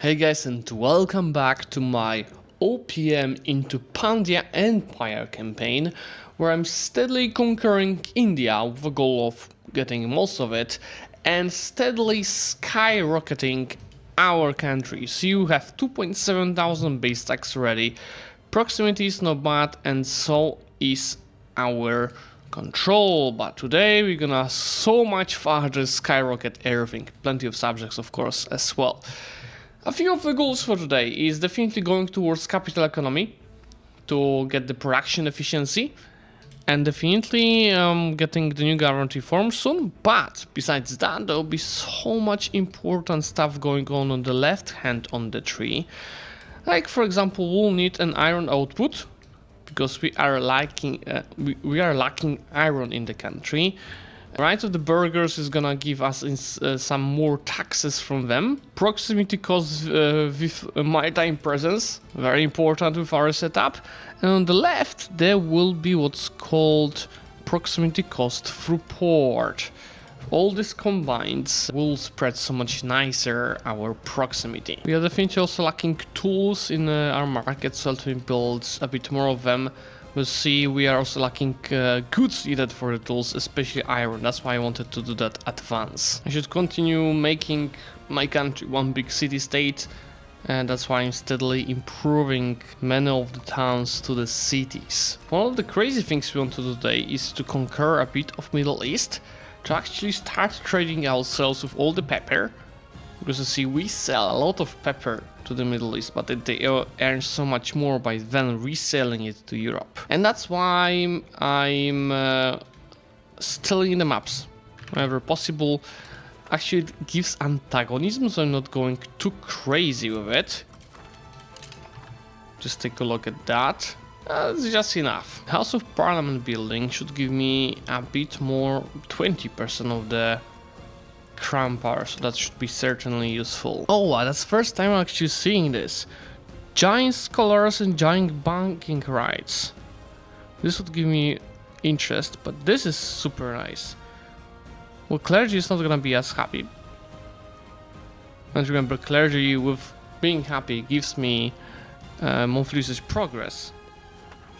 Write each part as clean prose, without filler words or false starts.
Hey guys, and welcome back to my OPM into Pandya Empire campaign, where I'm steadily conquering India with the goal of getting most of it and steadily skyrocketing our country. So you have 2.7 thousand base stacks already, proximity is not bad, and so is our control. But today we're gonna so much farther skyrocket everything, plenty of subjects of course as well. A few of the goals for today is definitely going towards capital economy to get the production efficiency, and definitely getting the new guarantee form soon. But besides that, there will be so much important stuff going on the left hand on the tree. Like for example, we'll need an iron output because we are lacking iron in the country. Right of the burghers is gonna give us some more taxes from them. Proximity costs with maritime presence, very important with our setup. And on the left there will be what's called proximity cost through port. All this combined will spread so much nicer our proximity. We are definitely also lacking tools in our market, so to build a bit more of them. We'll see, we are also lacking goods needed for the tools, especially iron. That's why I wanted to do that advance. I should continue making my country one big city-state, and that's why I'm steadily improving many of the towns to the cities. One of the crazy things we want to do today is to conquer a bit of Middle East, to actually start trading ourselves with all the pepper. Because you see, we sell a lot of pepper to the Middle East, but they earn so much more by then reselling it to Europe. And that's why I'm stealing the maps whenever possible. Actually, it gives antagonism, so I'm not going too crazy with it. Just take a look at that. It's just enough. House of Parliament building should give me a bit more, 20% of the crown power, so that should be certainly useful. Oh, that's the first time I'm actually seeing this. Giant scholars and giant banking rights. This would give me interest, but this is super nice. Well, clergy is not gonna be as happy. And remember, clergy with being happy gives me monthly usage progress.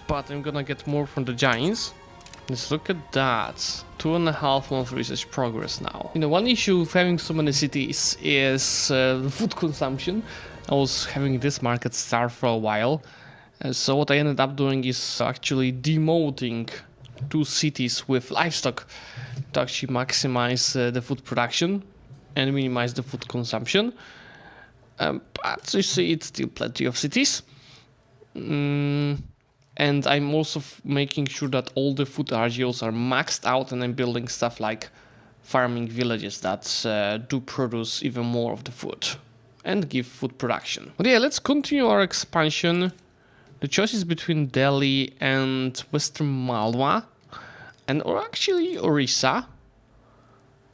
But I'm gonna get more from the giants. Let's look at that. 2.5 month research progress now. You know, one issue with having so many cities is the food consumption. I was having this market starve for a while. So what I ended up doing is actually demoting 2 cities with livestock to actually maximize the food production and minimize the food consumption. But you see, it's still plenty of cities. And I'm also making sure that all the food RGOs are maxed out, and I'm building stuff like farming villages that do produce even more of the food and give food production. But yeah, let's continue our expansion. The choice is between Delhi and Western Malwa, or actually Orissa.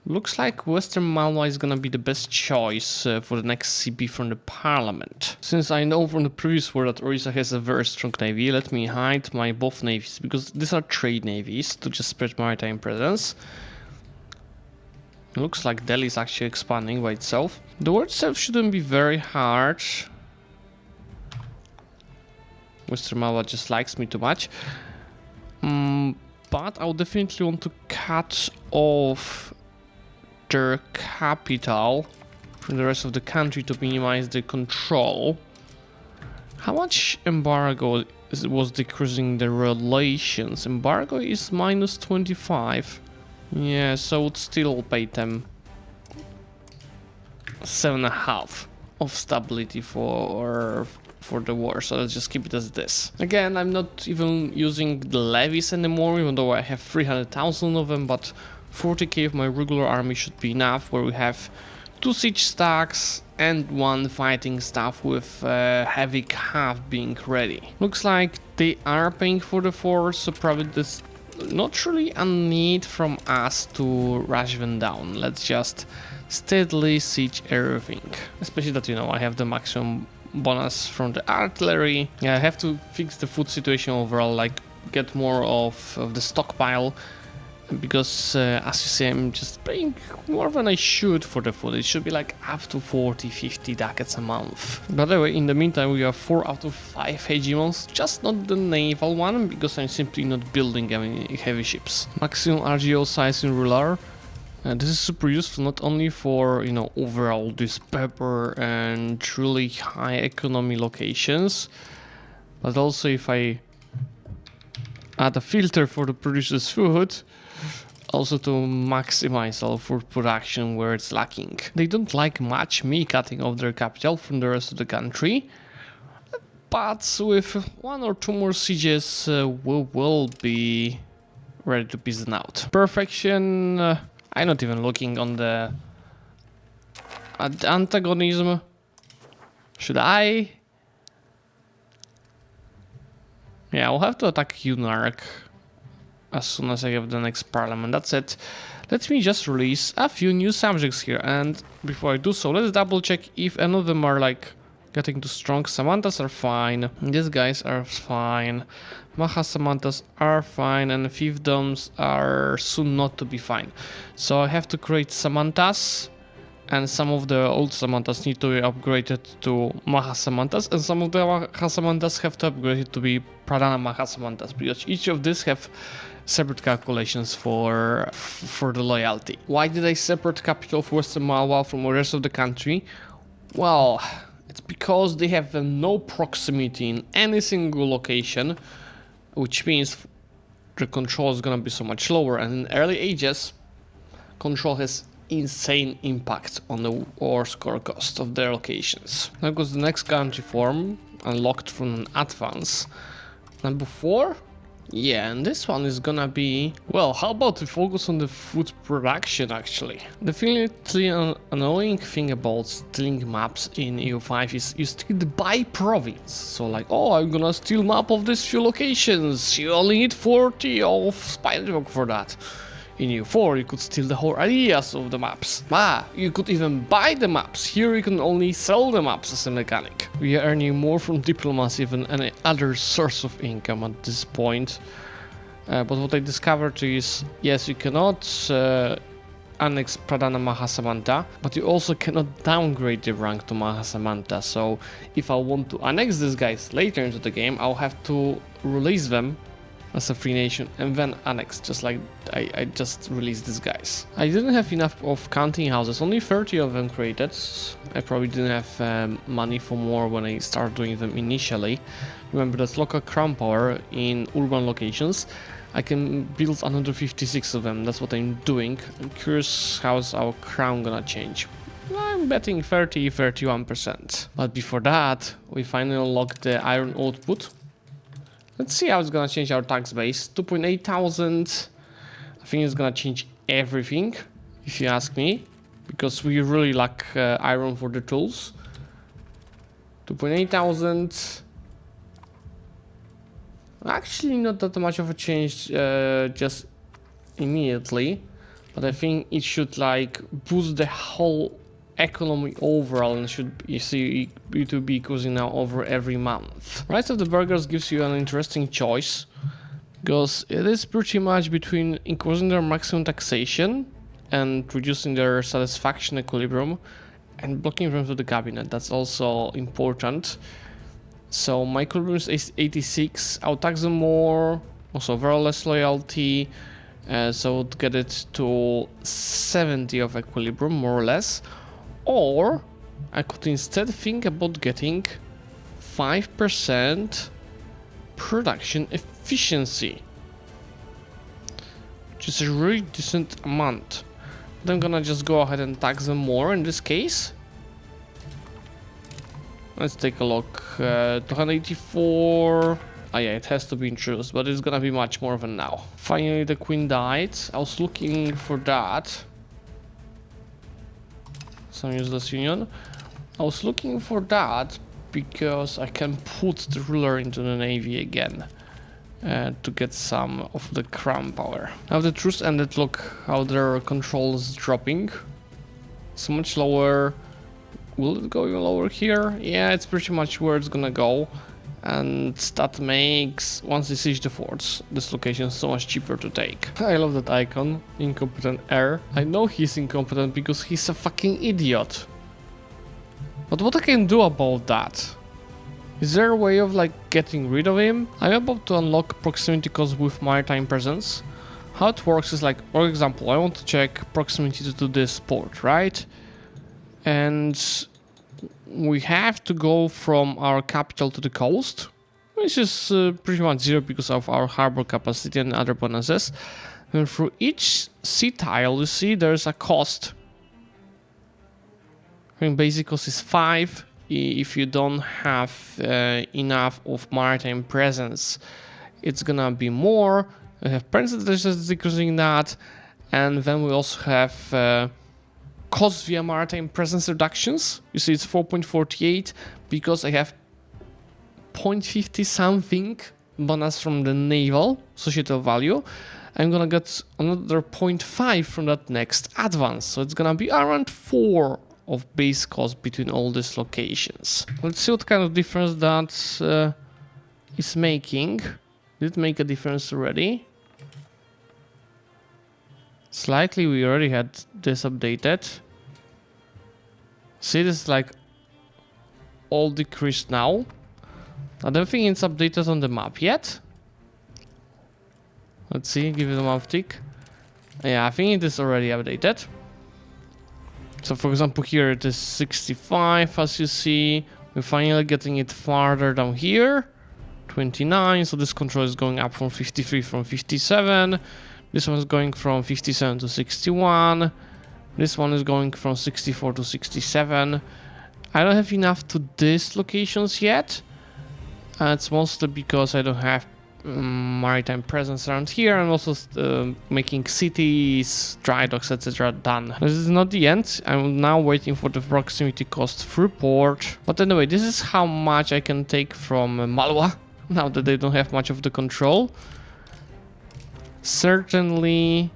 Looks like Western Malwa is gonna be the best choice for the next CP from the parliament. Since I know from the previous war that Orissa has a very strong navy, let me hide my both navies, because these are trade navies to just spread maritime presence. It looks like Delhi is actually expanding by itself. The war itself shouldn't be very hard. Western Malwa just likes me too much. But I would definitely want to cut off their capital from the rest of the country to minimize the control. How much embargo was decreasing the relations? Embargo is minus 25. Yeah, so I would still pay them 7.5 of stability for the war, so let's just keep it as this. Again, I'm not even using the levies anymore, even though I have 300,000 of them, but 40k of my regular army should be enough, where we have 2 siege stacks and 1 fighting staff with heavy cav being ready. Looks like they are paying for the force, so probably there's not really a need from us to rush them down. Let's just steadily siege everything. Especially that, you know, I have the maximum bonus from the artillery. Yeah, I have to fix the food situation overall, like get more of the stockpile because as you see, I'm just paying more than I should for the food. It should be like up to 40-50 ducats a month. By the way, in the meantime, we have 4 out of 5 hegemons, just not the naval one, because I'm simply not building any heavy ships. Maximum RGO size in ruler. This is super useful not only for, you know, overall this pepper and truly high economy locations, but also if I add a filter for the producer's food, also to maximize all food production where it's lacking. They don't like much me cutting off their capital from the rest of the country, but with 1 or 2 more sieges we will be ready to piece them out. Perfection, I'm not even looking on the antagonism. Should I? Yeah, I'll have to attack Unarch as soon as I have the next parliament. That's it. Let me just release a few new subjects here, and before I do so, let's double check if any of them are like getting too strong. Samantas are fine, these guys are fine, Maha Samantas are fine, and fiefdoms are soon not to be fine. So I have to create Samantas, and some of the old Samantas need to be upgraded to Maha Samantas, and some of the Maha Samantas have to upgrade it to be Pradana Maha Samantas, because each of these have separate calculations for the loyalty. Why did I separate capital of Western Malwa from the rest of the country? Well, it's because they have no proximity in any single location, which means the control is gonna be so much lower, and in early ages, control has insane impact on the war score cost of their locations. Now goes the next country form, unlocked from an advance. Number 4? Yeah, and this one is gonna be... Well, how about we focus on the food production, actually? The definitely annoying thing about stealing maps in EU5 is you steal by province. So like, oh, I'm gonna steal map of these few locations. You only need 40 of Spiderwalk for that. In EU4, you could steal the whole areas of the maps. You could even buy the maps. Here you can only sell the maps as a mechanic. We are earning more from diplomacy than any other source of income at this point. But what I discovered is, yes, you cannot annex Pradana Mahasamanta, but you also cannot downgrade the rank to Mahasamanta. So if I want to annex these guys later into the game, I'll have to release them as a free nation and then annex, just like I just released these guys. I didn't have enough of counting houses, only 30 of them created. I probably didn't have money for more when I started doing them initially. Remember, that's local crown power in urban locations. I can build another 56 of them, that's what I'm doing. I'm curious how's our crown gonna change. I'm betting 30-31%. But before that, we finally unlocked the iron output. Let's see how it's gonna change our tax base. 2.8 thousand. I think it's gonna change everything, if you ask me, because we really lack iron for the tools. 2.8 thousand. Actually, not that much of a change just immediately, but I think it should like boost the whole economy overall, and should, you see, it will be cruising now over every month. Rise of the Burghers gives you an interesting choice, because it is pretty much between increasing their maximum taxation and reducing their satisfaction equilibrium and blocking them to the cabinet. That's also important. So my equilibrium is 86, I'll tax them more, also very less loyalty, so to get it to 70 of equilibrium, more or less. Or I could instead think about getting 5% production efficiency, which is a really decent amount. But I'm gonna just go ahead and tax them more in this case. Let's take a look. 284. Oh yeah, it has to be introduced, but it's gonna be much more than now. Finally, the queen died. I was looking for that. Some useless union. I was looking for that because I can put the ruler into the navy again to get some of the crown power. Now the truce ended, look how their control is dropping. So much lower. Will it go even lower here? Yeah, it's pretty much where it's gonna go. And that makes, once they siege the forts, this location is so much cheaper to take. I love that icon, incompetent heir. I know he's incompetent because he's a fucking idiot. But what I can do about that? Is there a way of like getting rid of him? I'm about to unlock proximity cost with maritime presence. How it works is like, for example, I want to check proximity to this port, right? And we have to go from our capital to the coast, which is pretty much zero because of our harbor capacity and other bonuses. And for each sea tile, you see there's a cost. I mean, basic cost is 5 if you don't have enough of maritime presence. It's gonna be more. We have percentage decreasing that, and then we also have cost via maritime presence reductions. You see it's 4.48 because I have 0.50 something bonus from the naval societal value. I'm gonna get another 0.5 from that next advance, so it's gonna be around 4 of base cost between all these locations. Let's see what kind of difference that is making. Did it make a difference already? Slightly, we already had this updated. See, this is like all decreased now. I don't think it's updated on the map yet. Let's see, give it a map tick. Yeah, I think it is already updated. So for example, here it is 65, as you see. We're finally getting it farther down here. 29, so this control is going up from 53 from 57. This one is going from 57 to 61. This one is going from 64 to 67. I don't have enough to these locations yet. It's mostly because I don't have maritime presence around here. I'm also making cities, dry docks, etc. done. This is not the end. I'm now waiting for the proximity cost through port. But anyway, this is how much I can take from Malwa now that they don't have much of the control. Certainly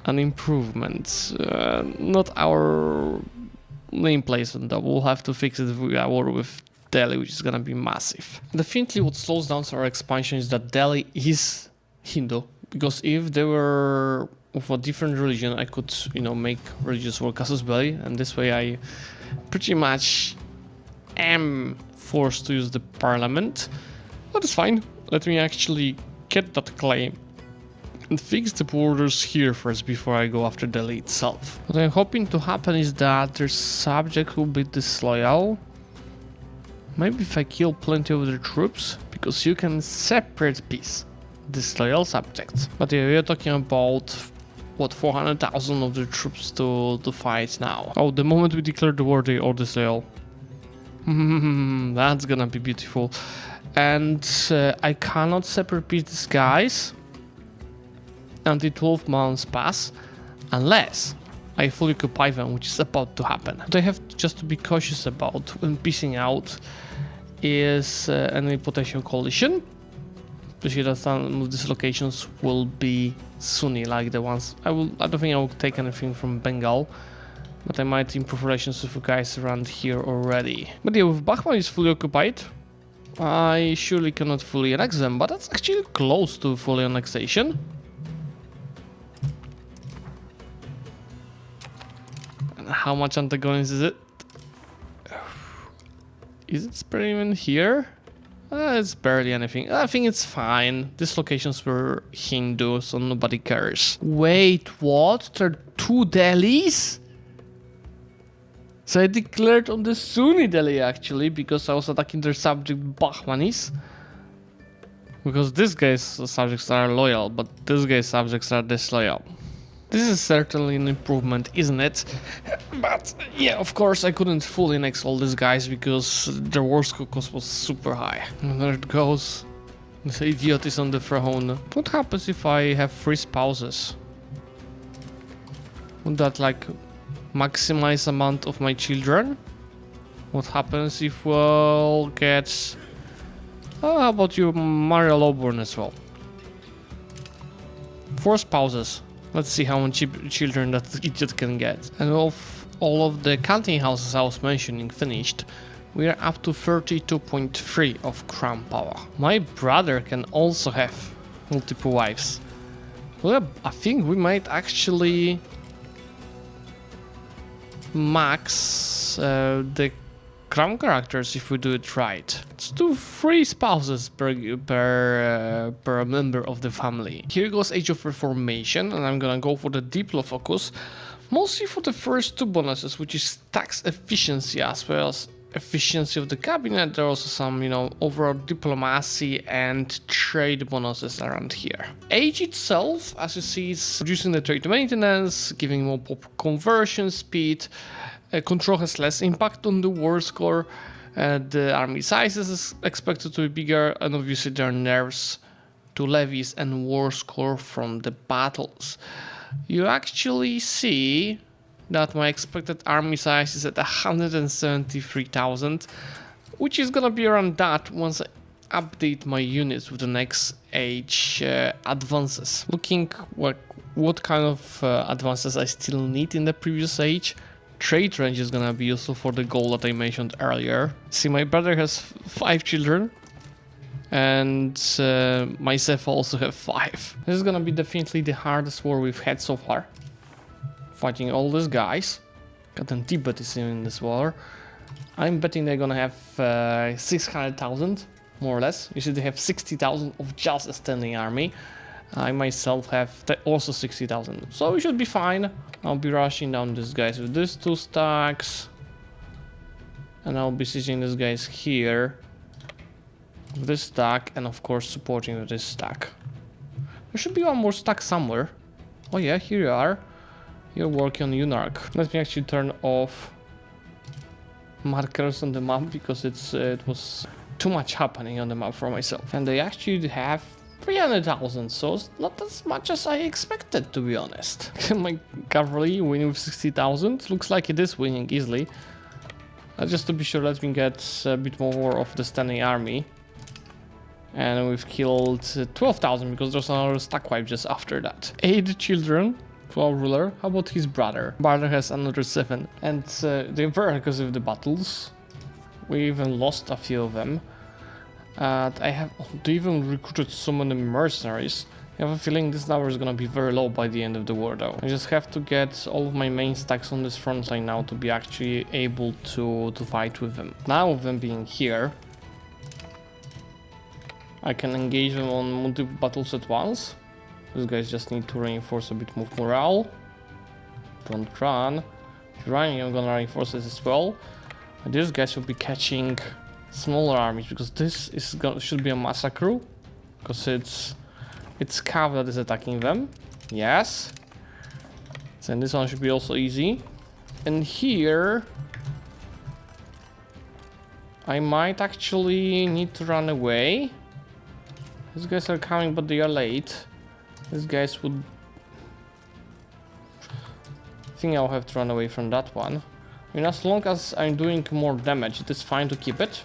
an improvement. Not our main placement though. We'll have to fix it via war with Delhi, which is gonna be massive. Definitely what slows down our expansion is that Delhi is Hindu. Because if they were of a different religion, I could, you know, make religious war casus belli, and this way I pretty much am forced to use the parliament. But it's fine. Let me actually get that claim and fix the borders here first before I go after Delhi itself. What I'm hoping to happen is that their subject will be disloyal. Maybe if I kill plenty of their troops, because you can separate peace, disloyal subjects. But yeah, we are talking about what, 400,000 of their troops to fight now. Oh, the moment we declare the war, they are disloyal. That's gonna be beautiful. And I cannot separate peace these guys until 12 months pass, unless I fully occupy them, which is about to happen. What I have just to be cautious about when piecing out is any potential coalition. Especially that some of these locations will be Sunni, like the ones I don't think I will take anything from Bengal, but I might improve relations with you guys around here already. But yeah, with Bahman is fully occupied, I surely cannot fully annex them, but that's actually close to full annexation. And how much antagonist is it? Is it spreading even here? It's barely anything. I think it's fine. These locations were Hindu, so nobody cares. Wait, what? There are 2 Delhis? So I declared on the Sunni Delhi actually, because I was attacking their subject Bahmanis. Because this guy's subjects are loyal, but this guy's subjects are disloyal. This is certainly an improvement, isn't it? But yeah, of course I couldn't fully annex all these guys because their war cost was super high. And there it goes. This idiot is on the throne. What happens if I have 3 spouses? Would that like maximize amount of my children? What happens if we'll get... Oh, how about you marry a lowborn as well? 4 spouses. Let's see how many children that idiot can get. And of all of the counting houses I was mentioning finished, we are up to 32.3 of crown power. My brother can also have multiple wives. Well, I think we might actually max the crown characters if we do it right. Let's do 3 spouses per member of the family. Here goes Age of Reformation, and I'm gonna go for the Diplo focus, mostly for the first 2 bonuses, which is tax efficiency as well as efficiency of the cabinet. There are also some, you know, overall diplomacy and trade bonuses around here. Age itself, as you see, is reducing the trade maintenance, giving more pop conversion speed. Control has less impact on the war score. The army size is expected to be bigger, and obviously there are nerfs to levies and war score from the battles. You actually see that my expected army size is at 173,000, which is gonna be around that once I update my units with the next age advances. Looking what kind of advances I still need in the previous age. Trade range is gonna be useful for the goal that I mentioned earlier. See, my brother has 5 children, and myself also have 5. This is gonna be definitely the hardest war we've had so far. Fighting all these guys. Goddamn Tibet is in this war. I'm betting they're gonna have 600,000, more or less. You see, they have 60,000 of just a standing army. I myself have also 60,000, so we should be fine. I'll be rushing down these guys with these 2 stacks, and I'll be sieging these guys here with this stack, and of course supporting with this stack. There should be one more stack somewhere. Oh yeah, here you are. You're working on Unarch. Let me actually turn off markers on the map because it was too much happening on the map for myself. And they actually have 300,000, so it's not as much as I expected, to be honest. My cavalry winning with 60,000. Looks like it is winning easily. Just to be sure, let me get a bit more of the standing army. And we've killed 12,000 because there's another stack wipe just after that. 8 children to our ruler. How about his brother? Brother has another 7. And they're very aggressive the battles. We even lost a few of them. I have even recruited so many mercenaries. I have a feeling this number is gonna be very low by the end of the war though. I just have to get all of my main stacks on this front line now to be actually able to fight with them. Now with them being here, I can engage them on multiple battles at once. These guys just need to reinforce a bit more morale. Don't run. If you're running, I'm gonna reinforce this as well. And these guys will be catching smaller armies because this is should be a massacre because it's Cav that is attacking them. Yes. So this one should be also easy. And here I might actually need to run away. These guys are coming, but they are late. These guys would... I think I'll have to run away from that one. I mean, as long as I'm doing more damage, it is fine to keep it.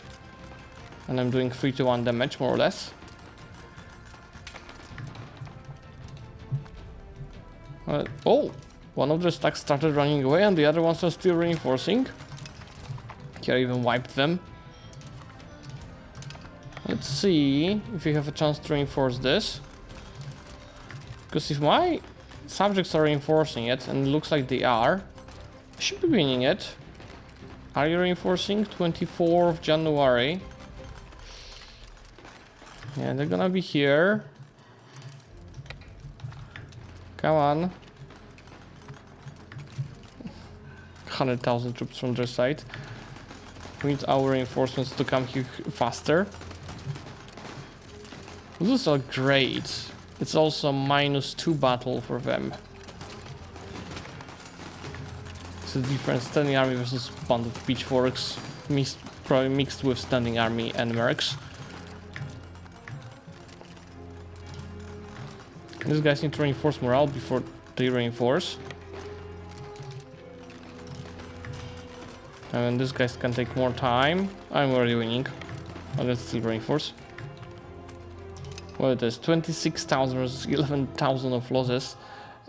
And I'm doing 3-1 damage, more or less. Oh! One of the stacks started running away and the other ones are still reinforcing. Here I even wiped them. Let's see if we have a chance to reinforce this. Because if my subjects are reinforcing it, and it looks like they are, I should be winning it. Are you reinforcing? 24th of January. Yeah, they're gonna be here. Come on. 100,000 troops from their side. We need our reinforcements to come here faster. Those are great. It's also a -2 battle for them. It's a different standing army versus band of pitchforks, probably mixed with standing army and mercs. These guys need to reinforce morale before they reinforce. And these guys can take more time. I'm already winning. But let's still reinforce. Well, it is 26,000 versus 11,000 of losses.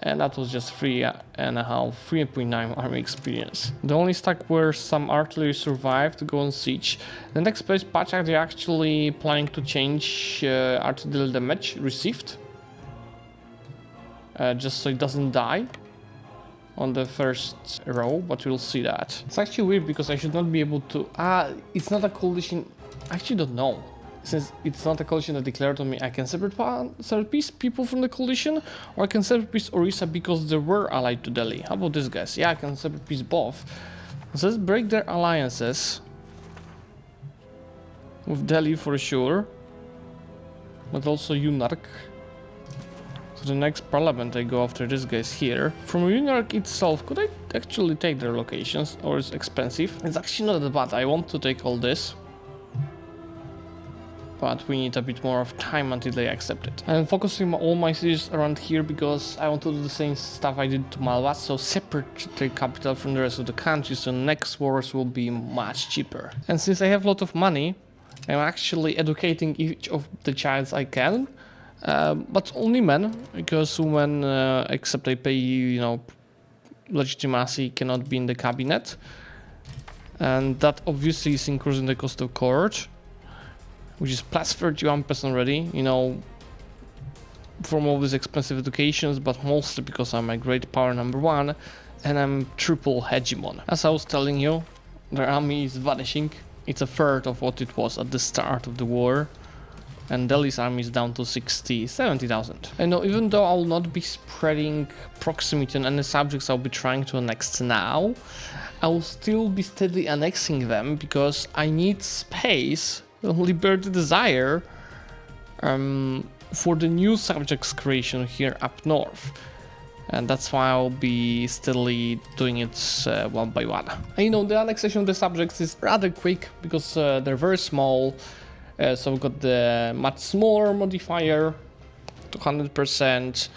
and that was just 3.5, 3.9 army experience. The only stack where some artillery survived to go on siege. The next patch they're actually planning to change artillery damage received, just so it doesn't die on the first row, but we'll see that. It's actually weird because I should not be able to... it's not a coalition... I actually don't know. Since it's not a coalition that declared on me, I can separate peace people from the coalition, or I can separate peace Orissa because they were allied to Delhi. How about this, guys? Yeah, I can separate peace both. So let's break their alliances with Delhi for sure, but also Unark. So the next parliament I go after this guys here. From Unark itself, could I actually take their locations, or it's expensive? It's actually not that bad. I want to take all this, but we need a bit more of time until they accept it. I'm focusing all my cities around here because I want to do the same stuff I did to Malwa, so separate the capital from the rest of the country, so next wars will be much cheaper. And since I have a lot of money, I'm actually educating each of the childs I can, but only men, because women, except they pay, you know, legitimacy, cannot be in the cabinet. And that obviously is increasing the cost of court, which is plus 31% already, you know, from all these expensive educations, but mostly because I'm a great power #1 and I'm triple hegemon. As I was telling you, their army is vanishing. It's a third of what it was at the start of the war, and Delhi's army is down to 70,000. I know, even though I will not be spreading proximity on any subjects I'll be trying to annex now, I will still be steadily annexing them because I need space, Liberty Desire, for the new subjects creation here up north. And that's why I'll be steadily doing it one by one. And you know, the annexation of the subjects is rather quick because they're very small. So we've got the much smaller modifier, 200%.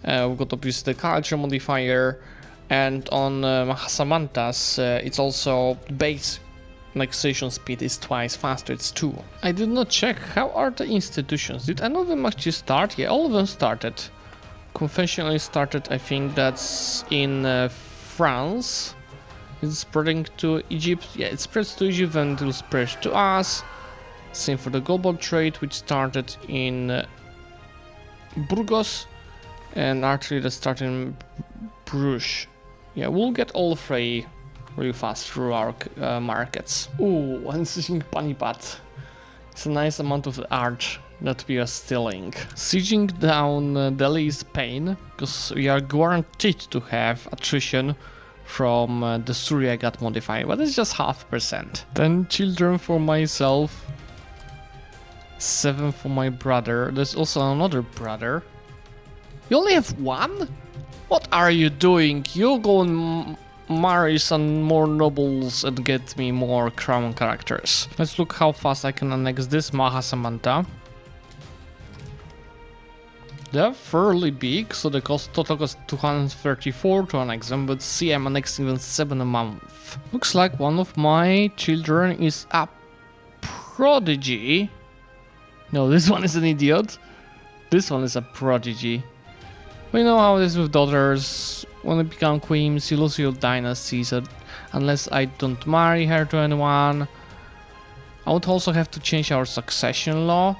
We've got obviously the culture modifier. And on Mahasamantas, it's also base annexation speed is twice faster, it's 2. I did not check, how are the institutions? Did any of them actually start? Yeah, all of them started. Conventionally started, I think that's in France. It's spreading to Egypt. Yeah, it spreads to Egypt and it will spread to us. Same for the global trade, which started in Burgos, and artillery that started in Bruges. Yeah, we'll get all three really fast through our markets. Ooh, and sieging Panipat. It's a nice amount of art that we are stealing. Sieging down Delhi is pain, because we are guaranteed to have attrition from the Suryagat modifier, but it's just 0.5%. 10 children for myself, 7 for my brother. There's also another brother. You only have 1? What are you doing? You go and marry some more nobles and get me more crown characters. Let's look how fast I can annex this Mahasamanta. They're fairly big, so the total cost 234 to annex them, but see, I'm annexing them 7 a month. Looks like one of my children is a prodigy. No, this one is an idiot. This one is a prodigy. We know how it is with daughters. When they become queens, you lose your dynasty, so unless I don't marry her to anyone. I would also have to change our succession law.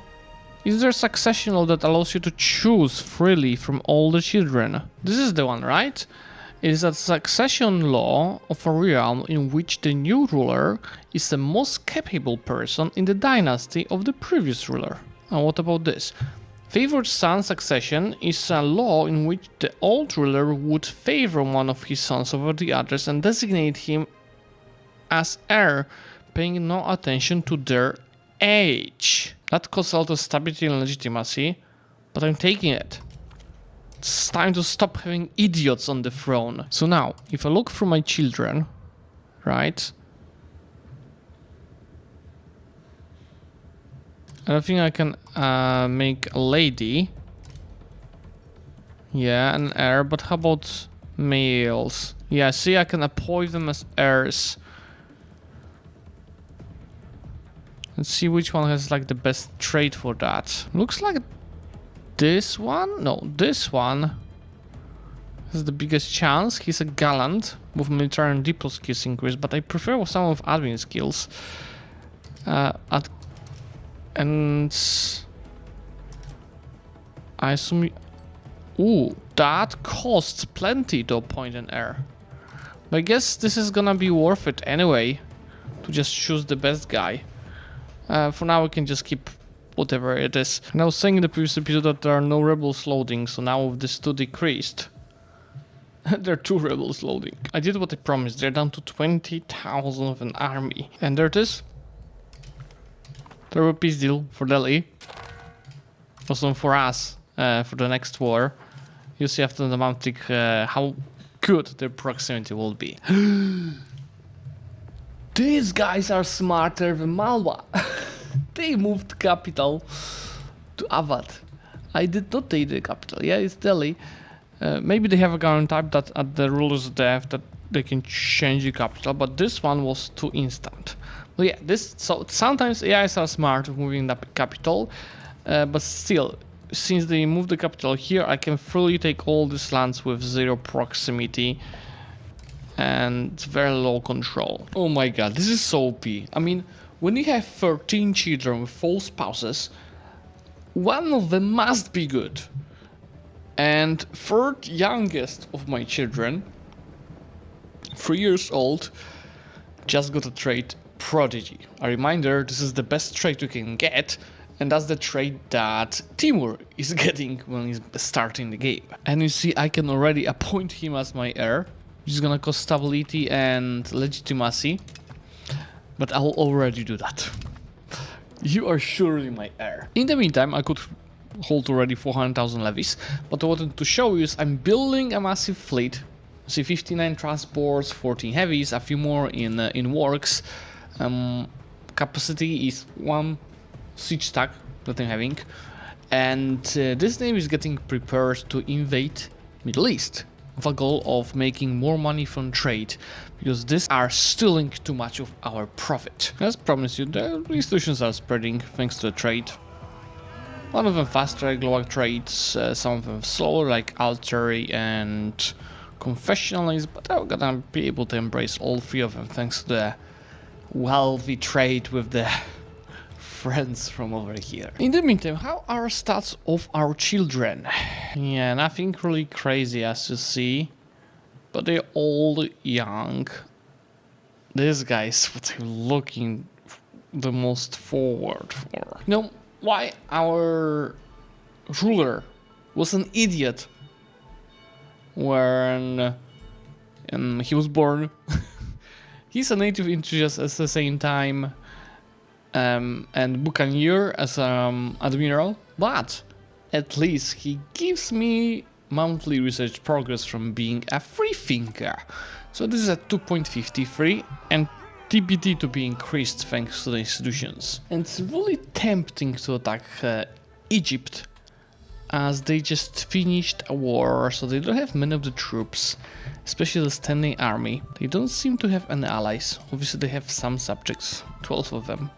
Is there a succession law that allows you to choose freely from all the children? This is the one, right? It is a succession law of a realm in which the new ruler is the most capable person in the dynasty of the previous ruler. And what about this? Favored son succession is a law in which the old ruler would favor one of his sons over the others and designate him as heir, paying no attention to their age. That costs a lot of stability and legitimacy, but I'm taking it. It's time to stop having idiots on the throne. So now, if I look through my children, right? I think I can make a lady. Yeah, an heir, but how about males? Yeah, see, I can appoint them as heirs. Let's see which one has like the best trait for that. Looks like this one? No, this one. has the biggest chance. He's a gallant with military and diplo skills increase, but I prefer some of admin skills. And I assume... Ooh, that costs plenty to appoint an heir. But I guess this is gonna be worth it anyway, to just choose the best guy. For now we can just keep whatever it is. And I was saying in the previous episode that there are no rebels loading, so now with this 2 decreased, there are 2 rebels loading. I did what I promised, they're down to 20,000 of an army. And there it is. There will be peace deal for Delhi. Also for us, for the next war. You see after the Mantic how good their proximity will be. These guys are smarter than Malwa. They moved capital to Awadh. I did not take the capital. Yeah, it's Delhi. Maybe they have a government type that at the rulers death that they can change the capital, but this one was too instant. Well, yeah, so sometimes AIs are smart with moving the capital, but still, since they moved the capital here, I can fully take all these lands with 0 proximity and very low control. Oh my god, this is so OP. I mean, when you have 13 children with 4 spouses, one of them must be good. And 3rd youngest of my children, 3 years old, just got a trait Prodigy. A reminder, this is the best trait you can get, and that's the trait that Timur is getting when he's starting the game. And you see, I can already appoint him as my heir, which is gonna cost stability and legitimacy, but I'll already do that. You are surely my heir. In the meantime, I could hold already 400,000 levies, but what I wanted to show you is I'm building a massive fleet. See, 59 transports, 14 heavies, a few more in works. Capacity is 1 siege stack that I'm having, and this name is getting prepared to invade Middle East with a goal of making more money from trade, because these are stealing too much of our profit. As promised you, the institutions are spreading thanks to the trade. One of them faster, global trades, some of them slower, like artillery and confessionalism, but I'm gonna be able to embrace all 3 of them thanks to the wealthy trade with the friends from over here. In the meantime, how are stats of our children? Yeah, nothing really crazy as you see, but they're all young. These guys, what I'm looking the most forward for. You know, why our ruler was an idiot when he was born. He's a native enthusiast at the same time, and buccaneer as admiral, but at least he gives me monthly research progress from being a free thinker. So this is at 2.53 and TBT to be increased thanks to the institutions. And it's really tempting to attack Egypt, as they just finished a war, so they don't have many of the troops, especially the standing army. They don't seem to have any allies. Obviously they have some subjects, 12 of them.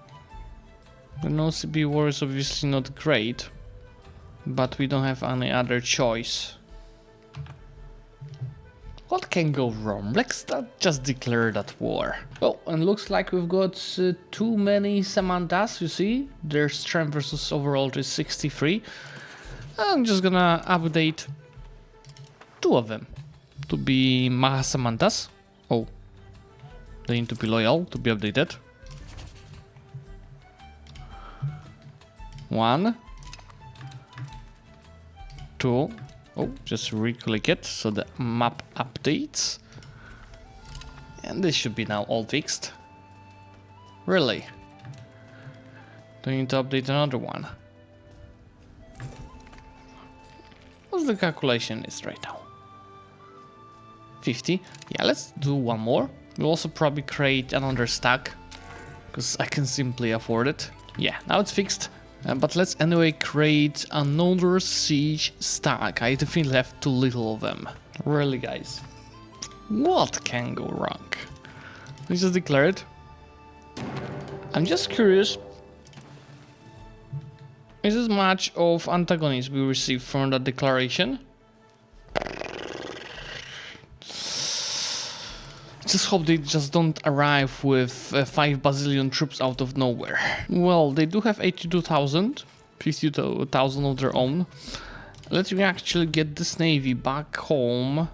The no-CB war is obviously not great, but we don't have any other choice. What can go wrong? Let's not just declare that war. Oh, and looks like we've got too many Samantas, you see? Their strength versus overall is 63. I'm just gonna update 2 of them to be Mahasamantas. Oh, they need to be loyal to be updated. 1, 2. Oh, just re-click it so the map updates. And this should be now all fixed. Really? Do you need to update another one? What's the calculation is right now? 50. Yeah, let's do one more. We'll also probably create another stack, because I can simply afford it. Yeah, now it's fixed. But let's anyway create another siege stack. I definitely have too little of them. Really, guys? What can go wrong? Let's just declare it. I'm just curious. Is this much of antagonism we received from that declaration? just hope they just don't arrive with 5 Basilian troops out of nowhere. Well, they do have 82,000, 50,000 of their own. Let me actually get this navy back home,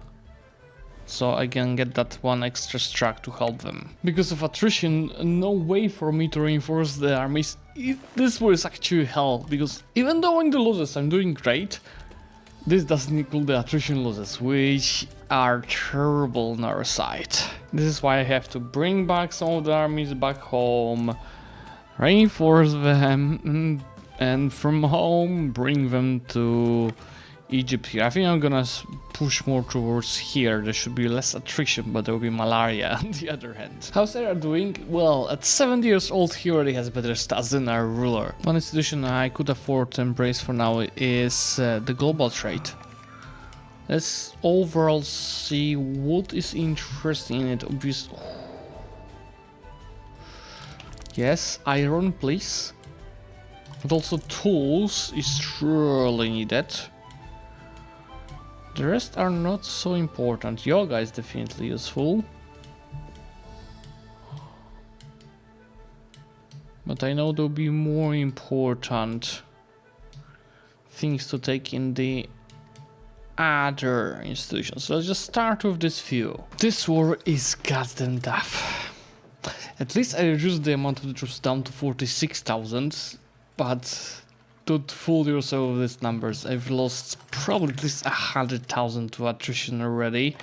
so I can get that one extra struck to help them. Because of attrition, no way for me to reinforce the armies. This war is actually hell, because even though in the losses I'm doing great, this doesn't equal the attrition losses, which are terrible on our side. This is why I have to bring back some of the armies back home, reinforce them, and from home bring them to Egypt here. I think I'm gonna push more towards here. There should be less attrition, but there will be malaria on the other hand. How's Sarah doing? Well, at 70 years old, he already has better stats than our ruler. One institution I could afford to embrace for now is the global trade. Let's overall see what is interesting in it. Obviously, yes, iron, please. But also tools is surely needed. The rest are not so important. Yoga is definitely useful. But I know there'll be more important things to take in the other institutions. So let's just start with this few. This war is goddamn tough. At least I reduced the amount of the troops down to 46,000, but don't fool yourself with these numbers. I've lost probably at least 100,000 to attrition already.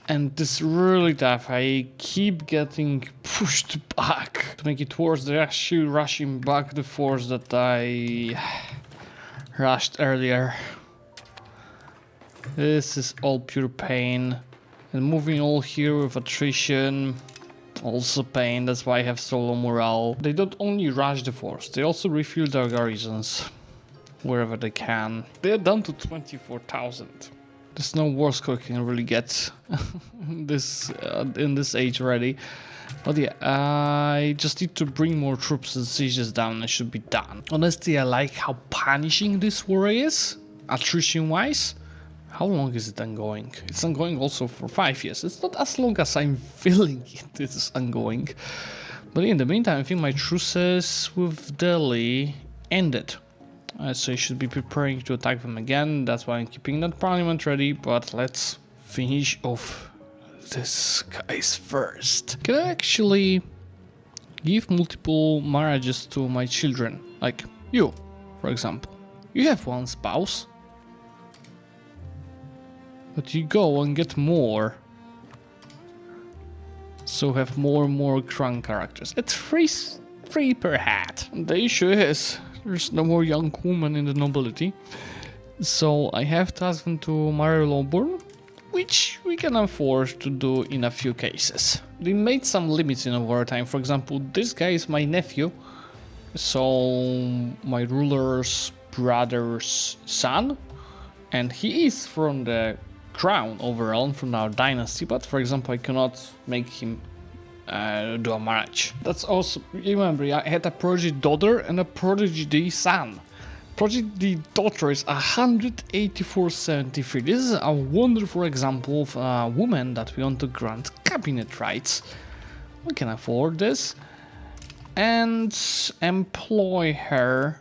And this is really tough. I keep getting pushed back. To make it worse, they're actually rushing back the force that I rushed earlier. This is all pure pain. And moving all here with attrition, also pain. That's why I have so low morale. They don't only rush the force, they also refuel their garrisons wherever they can. They're down to 24,000. There's no war score I can really get this in this age already. But yeah, I just need to bring more troops and sieges down and it should be done. Honestly, I like how punishing this war is, attrition wise. How long is it ongoing? It's ongoing also for 5 years. It's not as long as I'm feeling it is ongoing. But in the meantime, I think my truces with Delhi ended. So I should be preparing to attack them again. That's why I'm keeping that parliament ready. But let's finish off this guys first. Can I actually give multiple marriages to my children? Like you, for example. You have one spouse. But you go and get more. So have more and more crown characters. It's free per hat. The issue is there's no more young women in the nobility. So I have to ask them to marry lowborn, which we can afford to do in a few cases. They made some limits in wartime. For example, this guy is my nephew. So my ruler's brother's son. And he is from the crown overall from our dynasty, but for example I cannot make him do a marriage. That's also, remember, I had a prodigy daughter and a prodigy son. Prodigy daughter is 184.73. This is a wonderful example of a woman that we want to grant cabinet rights. We can afford this and employ her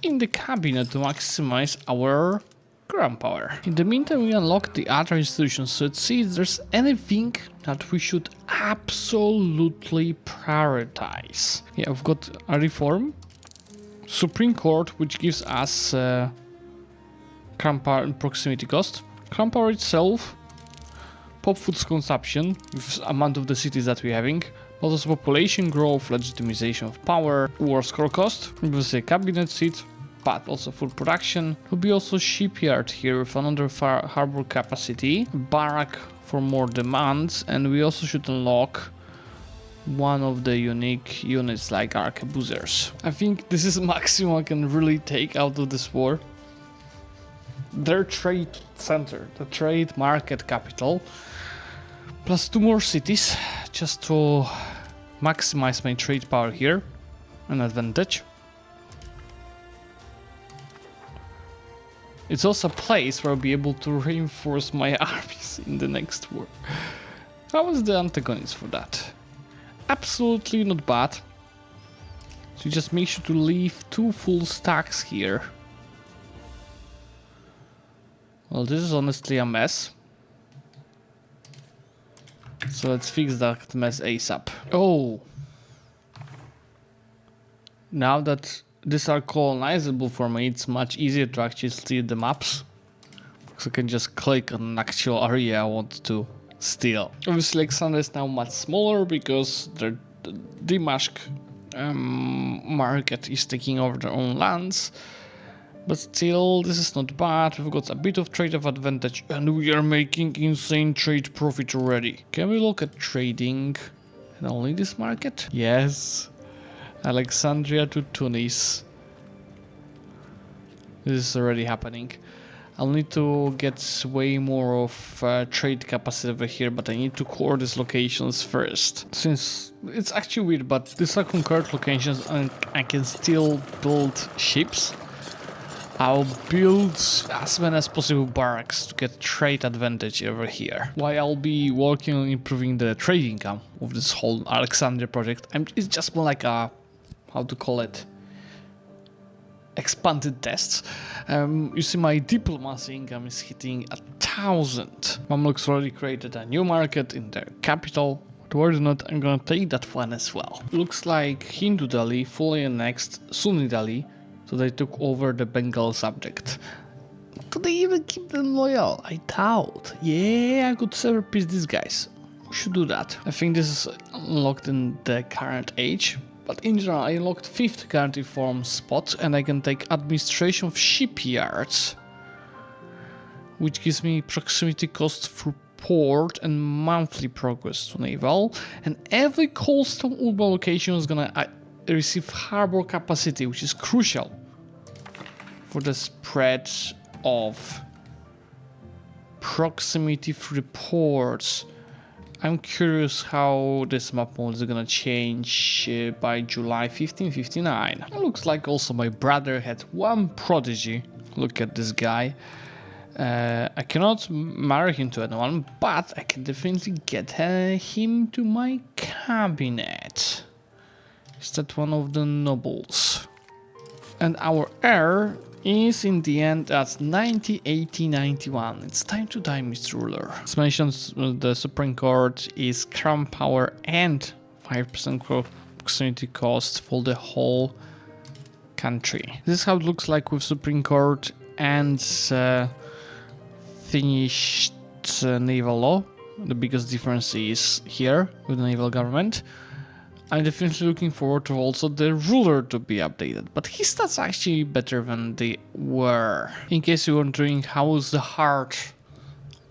in the cabinet to maximize our crown power. In the meantime, we unlock the other institutions, so let's see if there's anything that we should absolutely prioritize. Yeah, we've got a reform, Supreme Court, which gives us crown power and proximity cost, crown power itself, pop foods consumption, with the amount of the cities that we're having, but also population growth, legitimization of power, war score cost, obviously a cabinet seat, but also food production. Will be also shipyard here with another harbor capacity, barrack for more demands, and we also should unlock one of the unique units like arquebusiers. I think this is maximum I can really take out of this war. Their trade center, the trade market capital, plus 2 more cities just to maximize my trade power here, an advantage. It's also a place where I'll be able to reinforce my armies in the next war. How is the antagonist for that? Absolutely not bad. So you just make sure to leave 2 full stacks here. Well, this is honestly a mess. So let's fix that mess ASAP. Oh! Now that these are colonizable for me, it's much easier to actually steal the maps. So I can just click on an actual area I want to steal. Obviously Alexandria is now much smaller because the Dimashq market is taking over their own lands. But still, this is not bad. We've got a bit of trade of advantage and we are making insane trade profit already. Can we look at trading and only this market? Yes. Alexandria to Tunis. This is already happening. I'll need to get way more of trade capacity over here, but I need to core these locations first. Since it's actually weird, but these are conquered locations and I can still build ships. I'll build as many as possible barracks to get trade advantage over here. While I'll be working on improving the trade income of this whole Alexandria project, it's just more like a, how to call it, expanded tests. You see my diplomacy income is hitting 1,000. Mamluks already created a new market in their capital. But worry not, I'm gonna take that one as well. Looks like Hindu Delhi fully annexed Sunni Delhi. So they took over the Bengal subject. Do they even keep them loyal? I doubt. Yeah, I could sever peace these guys. We should do that. I think this is unlocked in the current age. But in general, I unlocked 5th current form spot and I can take administration of shipyards. Which gives me proximity cost through port and monthly progress to naval. And every coastal urban location is gonna receive harbor capacity, which is crucial for the spread of proximity through the ports. I'm curious how this map mode is gonna change by July 1559. It looks like also my brother had one prodigy. Look at this guy. I cannot marry him to anyone, but I can definitely get him to my cabinet. Is that one of the nobles? And our heir is in the end at 90, 80, 91. It's time to die, Mr. Ruler. As mentioned, the Supreme Court is crown power and 5% proximity cost for the whole country. This is how it looks like with Supreme Court and finished naval law. The biggest difference is here with the naval government. I'm definitely looking forward to also the ruler to be updated, but his stats are actually better than they were. In case you're wondering how the heart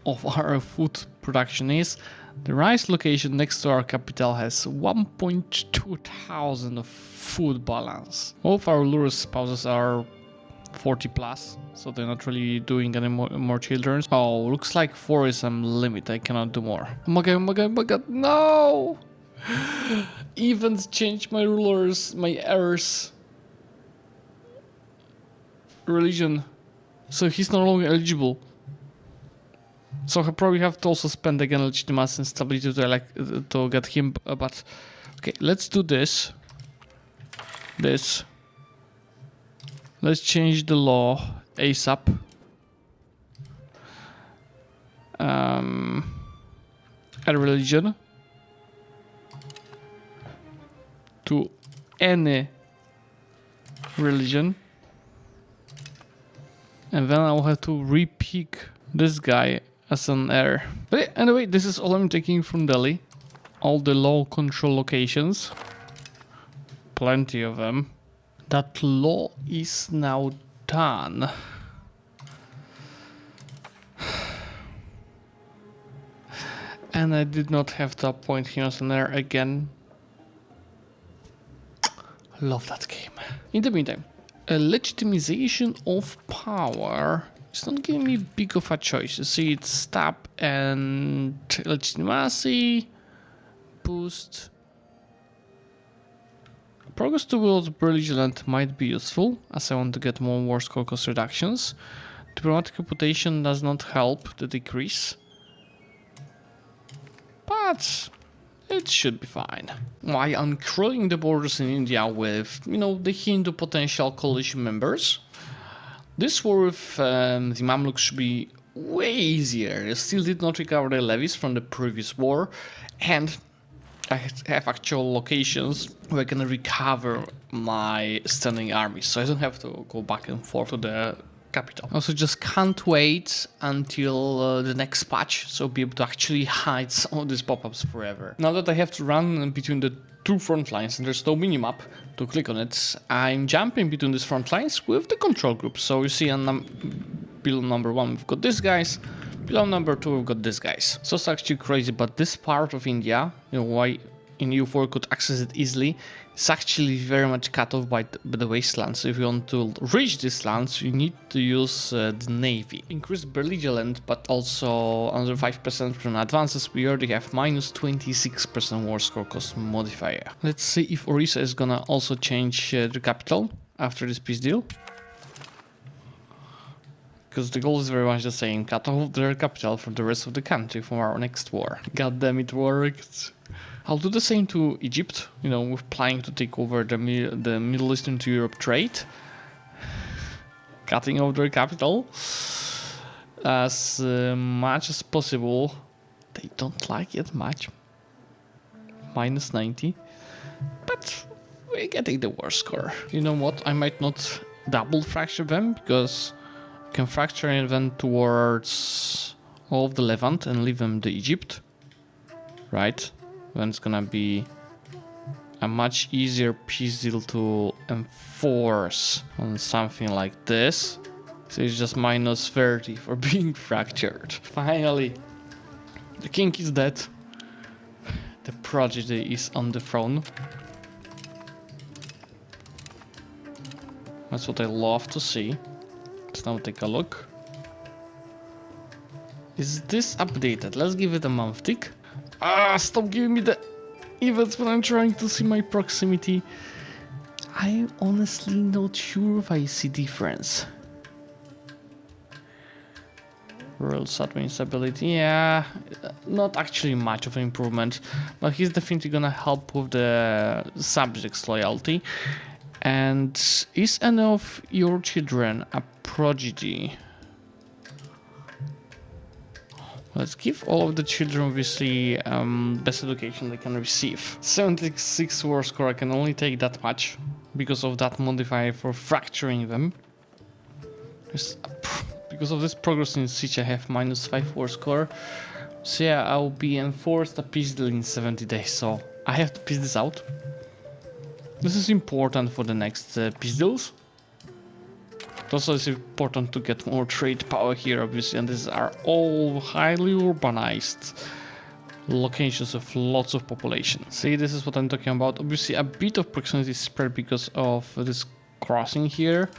of our food production is, the rice location next to our capital has 1.2 thousand of food balance. All of our ruler spouses are 40 plus, so they're not really doing any more children. Oh, looks like 4 is some limit, I cannot do more. Oh my god, oh my god, oh my god, no! Events change my rulers, my heirs. Religion. So he's no longer eligible. So I probably have to also spend again legitimacy and stability to get him. But okay, let's do this. Let's change the law ASAP. Add religion to any religion, and then I'll have to repick this guy as an heir. But anyway, this is all I'm taking from Delhi. All the law control locations, plenty of them. That law is now done. And I did not have to appoint him as an heir again. I love that game. In the meantime, a legitimization of power is not giving me big of a choice. You see, it's stab and legitimacy, boost. Progress towards belligerent might be useful, as I want to get more war score cost reductions. Diplomatic reputation does not help the decrease, but it should be fine. Why uncurling the borders in India with, the Hindu potential coalition members? This war with the Mamluks should be way easier. They still did not recover their levies from the previous war, and I have actual locations where I can recover my standing armies, so I don't have to go back and forth to the capital. Also, just can't wait until the next patch, so be able to actually hide some of these pop-ups forever. Now that I have to run between the two front lines and there's no minimap to click on it, I'm jumping between these front lines with the control group. So you see on below number 1 we've got these guys, below number 2 we've got these guys. So it's actually crazy, but this part of India, why in EU4 could access it easily, it's actually very much cut off by the wasteland. So if you want to reach these lands, you need to use the navy. Increase belligerent, but also under 5% from advances. We already have minus 26% war score cost modifier. Let's see if Orissa is gonna also change the capital after this peace deal. Because the goal is very much the same, cut off their capital for the rest of the country for our next war. God damn, it worked. I'll do the same to Egypt, with planning to take over the Middle Eastern to Europe trade. Cutting off their capital as much as possible. They don't like it much. Minus 90. But we're getting the war score. You know what? I might not double fracture them, because I can fracture them towards all of the Levant and leave them to Egypt. Right? Then it's gonna be a much easier peace deal to enforce on something like this. So it's just minus 30 for being fractured. Finally, the king is dead. The prodigy is on the throne. That's what I love to see. Let's now take a look. Is this updated? Let's give it a month tick. Stop giving me the events when I'm trying to see my proximity. I'm honestly not sure if I see difference. Rural admin stability, yeah, not actually much of an improvement, but he's definitely gonna help with the subjects loyalty. And is any of your children a prodigy? Let's give all of the children, obviously, best education they can receive. 76 war score, I can only take that much because of that modifier for fracturing them. Because of this progress in siege, I have minus 5 war score. So yeah, I'll be enforced a peace deal in 70 days, so I have to piece this out. This is important for the next peace deals. Also, it's important to get more trade power here, obviously, and these are all highly urbanized locations with lots of population. See, this is what I'm talking about. Obviously, a bit of proximity spread because of this crossing here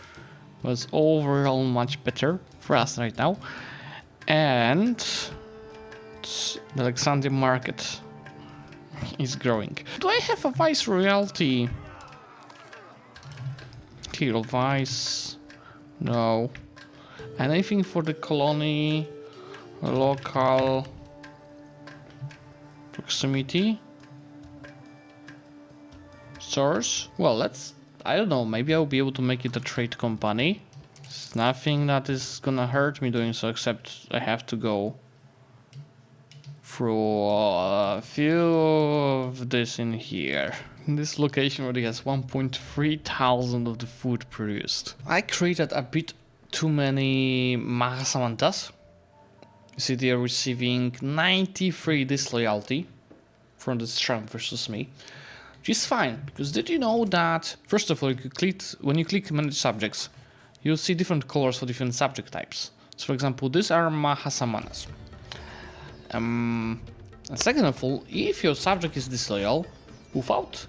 was overall much better for us right now. And the Alexandrian market is growing. Do I have a viceroyalty? Hero vice. No. Anything for the colony? Local proximity? Source? Well, I don't know, maybe I'll be able to make it a trade company. It's nothing that is gonna hurt me doing so, except I have to go through a few of this in here. This location already has 1.3 thousand of the food produced. I created a bit too many Mahasamantas. You see, they are receiving 93 disloyalty from this Trump versus me, which is fine, because did you know that, first of all, when you click manage subjects, you'll see different colors for different subject types. So for example, these are Mahasamanas. And second of all, if your subject is disloyal, without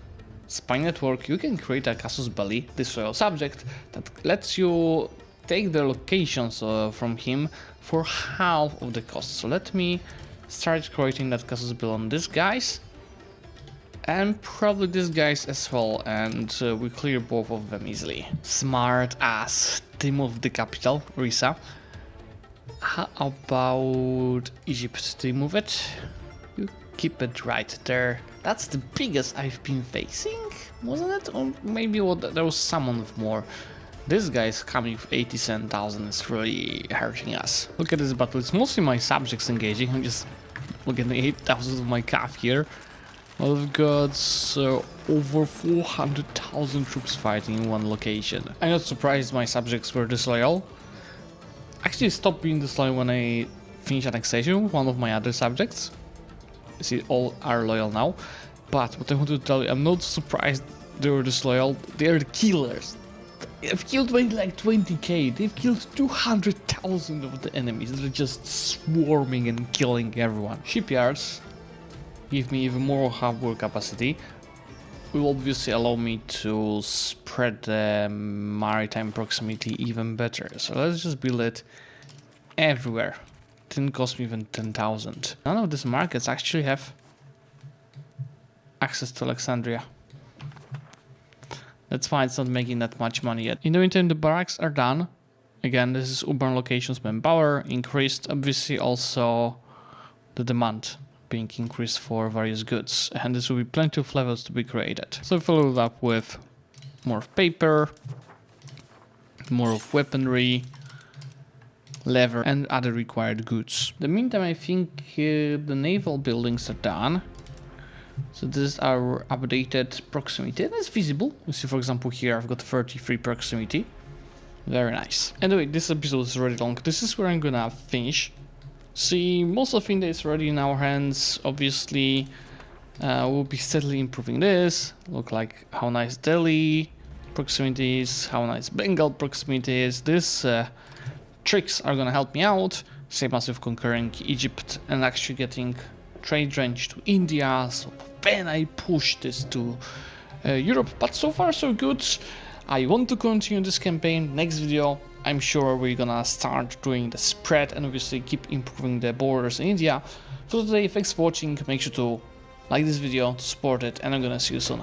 spy network, you can create a casus belli disloyal subject that lets you take the locations from him for half of the cost. So let me start creating that casus belli on these guys, and probably these guys as well, and we clear both of them easily. Smart ass team of the capital, Orissa. How about Egypt? Do you move it? You keep it right there. That's the biggest I've been facing, wasn't it? Or maybe there was someone with more. This guy's coming with 87,000, it's really hurting us. Look at this battle, it's mostly my subjects engaging. I'm just looking at the 8,000 of my calf here. Well, we've got over 400,000 troops fighting in one location. I'm not surprised my subjects were disloyal. Actually, stopped being disloyal when I finished annexation with one of my other subjects. You see, all are loyal now. But what I want to tell you, I'm not surprised they were disloyal. They're the killers. They've killed maybe like 20k. They've killed 200,000 of the enemies. They're just swarming and killing everyone. Shipyards give me even more harbor capacity. Will obviously allow me to spread the maritime proximity even better. So let's just build it everywhere. It didn't cost me even 10,000. None of these markets actually have access to Alexandria. That's why it's not making that much money yet. In the meantime, the barracks are done. Again, this is urban locations manpower increased. Obviously also the demand being increased for various goods. And this will be plenty of levels to be created. So follow it up with more of paper, more of weaponry, leather and other required goods. In the meantime, I think the naval buildings are done. So this is our updated proximity, and it's feasible. You see, for example, here I've got 33 proximity. Very nice. Anyway, this episode is already long. This is where I'm gonna finish. See, most of India is already in our hands. Obviously, we'll be steadily improving this. Look like how nice Delhi proximity is, how nice Bengal proximity is. These tricks are gonna help me out. Same as with conquering Egypt and actually getting trade range to India, so then I push this to Europe. But so far so good. I want to continue this campaign. Next video, I'm sure we're gonna start doing the spread and obviously keep improving the borders in India. For today, thanks for watching. Make sure to like this video, to support it, and I'm gonna see you soon.